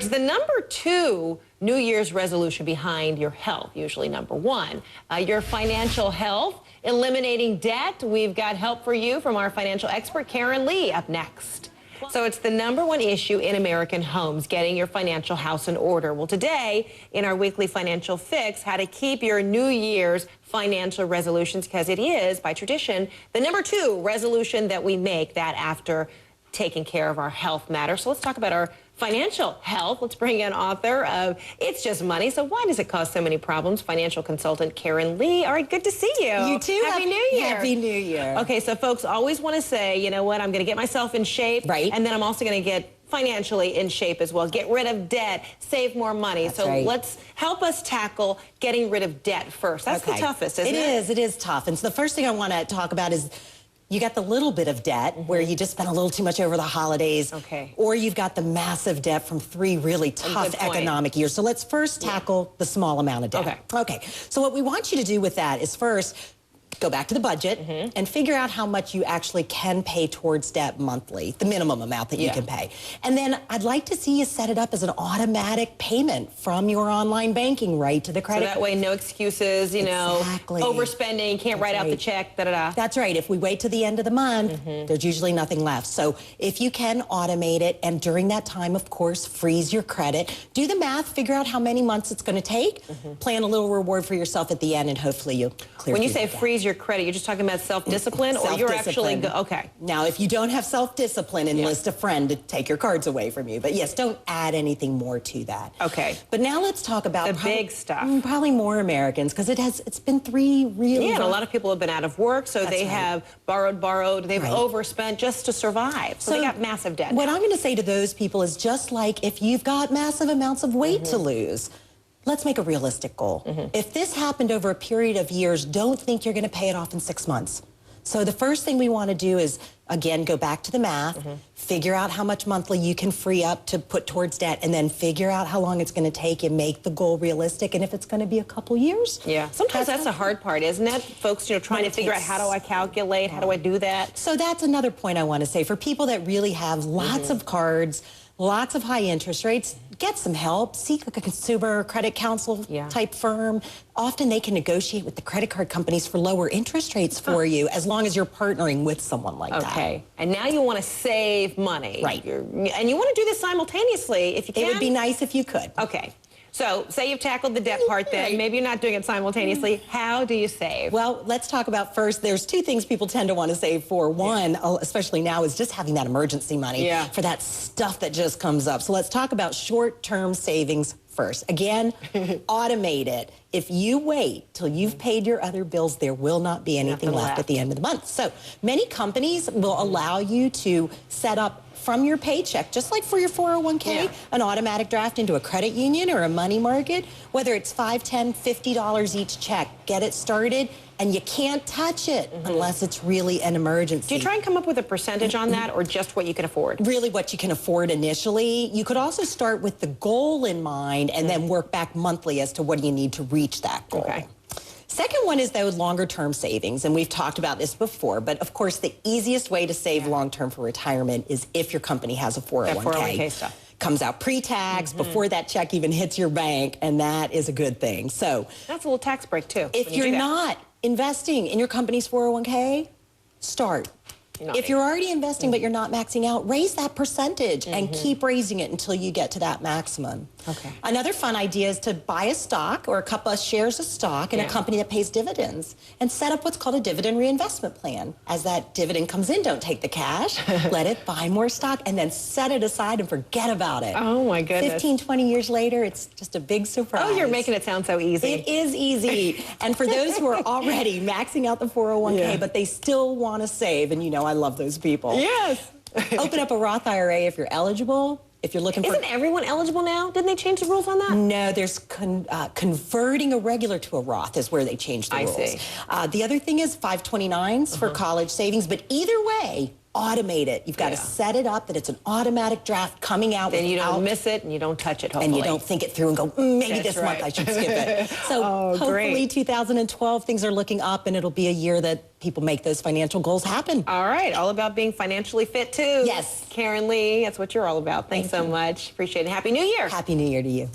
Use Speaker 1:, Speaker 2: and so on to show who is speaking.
Speaker 1: it's the #2 New Year's resolution behind your health, usually #1. Your financial health, eliminating debt. We've got help for you from our financial expert, Karen Lee, up next. So it's the #1 issue in American homes, getting your financial house in order. Well, today, in our weekly financial fix, how to keep your New Year's financial resolutions, because it is, by tradition, the #2 resolution that we make that after taking care of our health matters. So let's talk about our financial health. Let's bring in author of It's Just Money, So Why Does It Cause So Many Problems? Financial consultant Karen Lee. All right, good to see you.
Speaker 2: You too.
Speaker 1: Happy New Year.
Speaker 2: Happy New Year.
Speaker 1: Okay, so folks always want to say, you know what, I'm going to get myself in shape.
Speaker 2: Right.
Speaker 1: And then I'm also going to get financially in shape as well. Get rid of debt, save more money.
Speaker 2: That's
Speaker 1: so
Speaker 2: right.
Speaker 1: let's help us tackle getting rid of debt first. That's the toughest, isn't it?
Speaker 2: It is tough. And so the first thing I want to talk about is you got the little bit of debt where you just spent a little too much over the holidays.
Speaker 1: Okay.
Speaker 2: Or you've got the massive debt from 3 really tough economic years. So let's first tackle the small amount of debt. Okay. So what we want you to do with that is first go back to the budget and figure out how much you actually can pay towards debt monthly, the minimum amount that you can pay. And then I'd like to see you set it up as an automatic payment from your online banking right to the credit.
Speaker 1: So that way, no excuses, you know, overspending, can't write out the check, da-da-da.
Speaker 2: That's right. If we wait to the end of the month, there's usually nothing left. So if you can automate it, and during that time, of course, freeze your credit, do the math, figure out how many months it's going to take, plan a little reward for yourself at the end, and hopefully you'll clear.
Speaker 1: When you say freeze your credit, you're just talking about self-discipline, or you're actually okay.
Speaker 2: Now, if you don't have self-discipline, enlist a friend to take your cards away from you. But yes, don't add anything more to that.
Speaker 1: Okay.
Speaker 2: But now let's talk about
Speaker 1: the big stuff.
Speaker 2: Probably more Americans, because it's been 3 really.
Speaker 1: Yeah, and a lot of people have been out of work, so they have borrowed, they've overspent just to survive. So they got massive debt.
Speaker 2: What I'm going to say to those people is, just like if you've got massive amounts of weight to lose, let's make a realistic goal. If this happened over a period of years, don't think you're going to pay it off in 6 months. So the first thing we want to do is, again, go back to the math, figure out how much monthly you can free up to put towards debt, and then figure out how long it's going to take and make the goal realistic. And if it's going to be a couple years.
Speaker 1: Yeah, sometimes that's the hard part, isn't it? Folks, you know, trying to figure out, how do I calculate, how do I do that?
Speaker 2: So that's another point I want to say. For people that really have lots of cards, lots of high interest rates, get some help. Seek a consumer credit counsel type firm. Often they can negotiate with the credit card companies for lower interest rates for you, as long as you're partnering with someone like that.
Speaker 1: Okay. And now you want to save money.
Speaker 2: Right.
Speaker 1: And you want to do this simultaneously if you can.
Speaker 2: It would be nice if you could.
Speaker 1: Okay. So, say you've tackled the debt part then, maybe you're not doing it simultaneously. How do you save?
Speaker 2: Well, let's talk about first, there's 2 things people tend to want to save for. One, especially now, is just having that emergency money for that stuff that just comes up. So let's talk about short-term savings first. Again, automate it. If you wait till you've paid your other bills, there will not be anything left at the end of the month. So many companies will allow you to set up from your paycheck, just like for your 401k, an automatic draft into a credit union or a money market, whether it's $5, $10, $50 each check. Get it started, and you can't touch it unless it's really an emergency.
Speaker 1: Do you try and come up with a percentage on that, or just what you can afford?
Speaker 2: Really what you can afford initially. You could also start with the goal in mind and then work back monthly as to what do you need to reach that goal.
Speaker 1: Okay.
Speaker 2: Second one is those longer-term savings, and we've talked about this before, but of course the easiest way to save long-term for retirement is if your company has a 401k.
Speaker 1: That 401k stuff.
Speaker 2: Comes out pre-tax, before that check even hits your bank, and that is a good thing. So
Speaker 1: that's a little tax break too.
Speaker 2: If you're not investing in your company's 401k, start. If you're already investing but you're not maxing out, raise that percentage and keep raising it until you get to that maximum.
Speaker 1: Okay.
Speaker 2: Another fun idea is to buy a stock or a couple of shares of stock in a company that pays dividends and set up what's called a dividend reinvestment plan. As that dividend comes in, don't take the cash, let it buy more stock, and then set it aside and forget about it.
Speaker 1: Oh my goodness.
Speaker 2: 15, 20 years later, it's just a big surprise.
Speaker 1: Oh, you're making it sound so easy.
Speaker 2: It is easy. And for those who are already maxing out the 401k, but they still want to save, and you know I love those people.
Speaker 1: Yes.
Speaker 2: Open up a Roth IRA if you're eligible. If you're looking for...
Speaker 1: Isn't everyone eligible now? Didn't they change the rules on that?
Speaker 2: No, there's converting a regular to a Roth is where they changed the rules.
Speaker 1: I see.
Speaker 2: The other thing is 529s for college savings, but either way, automate it. You've got to set it up that it's an automatic draft coming out.
Speaker 1: Then you don't miss it and you don't touch it, hopefully.
Speaker 2: And you don't think it through and go, maybe
Speaker 1: That's
Speaker 2: this month
Speaker 1: right.
Speaker 2: I should skip it. So hopefully 2012, things are looking up and it'll be a year that people make those financial goals happen.
Speaker 1: All right. All about being financially fit, too.
Speaker 2: Yes.
Speaker 1: Karen Lee, that's what you're all about. Thanks so much. Appreciate it. Happy New Year.
Speaker 2: Happy New Year to you.